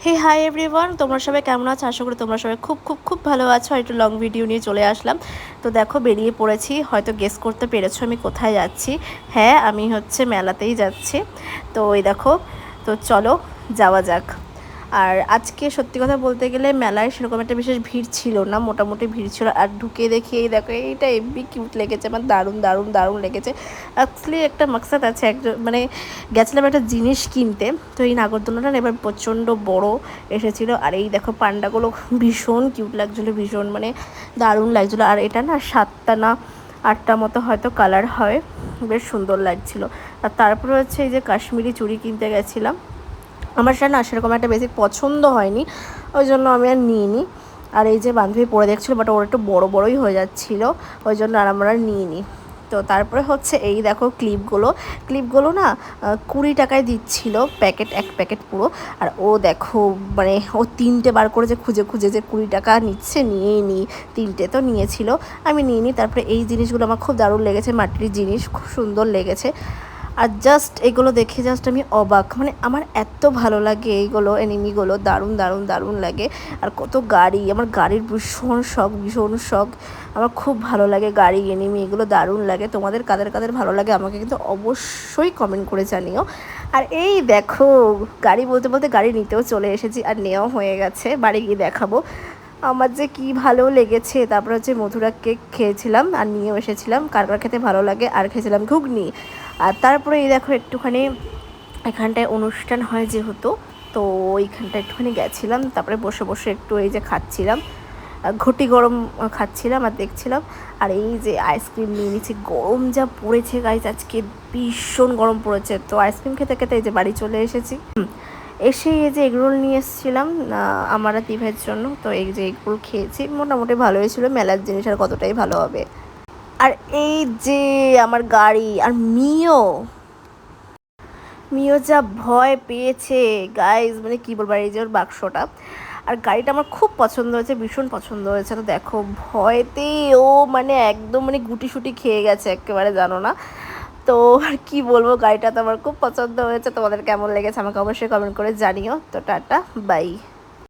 হে hi everyone, তোমরা সবাই কেমন আছো? আশা করি তোমরা সবাই খুব খুব খুব ভালো আছো। আর একটু লং ভিডিও নিয়ে চলে আসলাম। তো দেখো, বেরিয়ে পড়েছি। হয়তো গেস করতে পেরেছো আমি কোথায় যাচ্ছি। হ্যাঁ, আমি হচ্ছে মেলাতেই যাচ্ছি। তো এই দেখো, তো চলো যাওয়া যাক। আর আজকে সত্যি কথা বলতে গেলে মেলায় সেরকম একটা বিশেষ ভিড় ছিল না, মোটামুটি ভিড় ছিল। আর ঢুকে দেখি এই দেখো, এইটা এমবি কিউট লেগেছে, আমার দারুণ দারুণ দারুণ লেগেছে। অ্যাকচুয়ালি একটা মাকসাদ আছে, একজন মানে গেছিলাম একটা জিনিস কিনতে। তো এই নাগরদোলনাটা এবার প্রচণ্ড বড় এসেছিলো। আর এই দেখো পান্ডাগুলো ভীষণ কিউট লাগছিলো, ভীষণ মানে দারুণ লাগছিলো। আর এটা না 7টা না 8টা মতো হয়তো কালার হয়, বেশ সুন্দর লাগছিলো। আর তারপরে হচ্ছে এই যে কাশ্মীরি চুড়ি কিনতে গেছিলাম। আমার সেটা না সেরকম একটা বেশি পছন্দ হয়নি, ওই জন্য আমি আর নিইনি। আর এই যে বান্ধবী পরে দেখছিলো, বাট ওর একটু বড় বড়ই হয়ে যাচ্ছিলো, ওই জন্য আর আমরা নিইনি। তো তারপরে হচ্ছে এই দেখো ক্লিপগুলো না 20 টাকায় দিচ্ছিল প্যাকেট, এক প্যাকেট পুরো। আর ও দেখো মানে ও 3টে বার করে যে খুঁজে খুঁজে যে 20 টাকা নিচ্ছে, নিয়েই নিই। 3টে তো নিয়েছিল, আমি নিইনি। তারপরে এই জিনিসগুলো আমার খুব দারুণ লেগেছে, মাটির জিনিস খুব সুন্দর লেগেছে। আর জাস্ট এগুলো দেখে জাস্ট আমি অবাক, মানে আমার এত ভালো লাগে এইগুলো এনিমিগুলো, দারুণ দারুণ দারুণ লাগে। আর কত গাড়ি, আমার গাড়ির ভীষণ শখ। আমার খুব ভালো লাগে গাড়ি এনিমি, এগুলো দারুণ লাগে। তোমাদের কাদের কাদের ভালো লাগে আমাকে কিন্তু অবশ্যই কমেন্ট করে জানিও। আর এই দেখো, গাড়ি বলতে বলতে গাড়ি নিতেও চলে এসেছি, আর নেওয়া হয়ে গেছে, বাড়ি গিয়ে দেখাবো। আমার যে কি ভালো লেগেছে। তারপর হচ্ছে মথুরা কেক খেয়েছিলাম আর নিয়েও এসেছিলাম, কার কার খেতে ভালো লাগে। আর খেয়েছিলাম ঘুগনি। আর তারপরে এই দেখো একটুখানি এখানটায় অনুষ্ঠান হয় যেহেতু, তো এইখানটা একটুখানি গেছিলাম। তারপরে বসে বসে একটু এই যে খাচ্ছিলাম, ঘটি গরম খাচ্ছিলাম আর দেখছিলাম। আর এই যে আইসক্রিম নিয়ে নিচ্ছি, গরম যা পড়েছে গাইজ, আজকে ভীষণ গরম পড়েছে। তো আইসক্রিম খেতে খেতে এই যে বাড়ি চলে এসেছি। এসে এই যে এগরোল নিয়ে এসেছিলাম আমার আর দিভাইয়ের জন্য। তো এই যে এগরোল খেয়েছি, মোটামুটি ভালোই ছিল। মেলার জিনিস আর কতটাই ভালো হবে। আর এই যে আমার গাড়ি, আর মিও যা ভয় পেয়েছে গাইজ, মানে কী বলবো। এই যে ওর বাক্সটা, আর গাড়িটা আমার খুব পছন্দ হয়েছে, ভীষণ পছন্দ হয়েছে। তো দেখো ভয়তে ও মানে একদম মানে গুটি সুটি খেয়ে গেছে একেবারে, জানো না। তো আর কি বলবো, গাড়িটা তো আমার খুব পছন্দ হয়েছে। তোমাদের কেমন লেগেছে আমাকে অবশ্যই কমেন্ট করে জানিও। তো টাটা, বাই।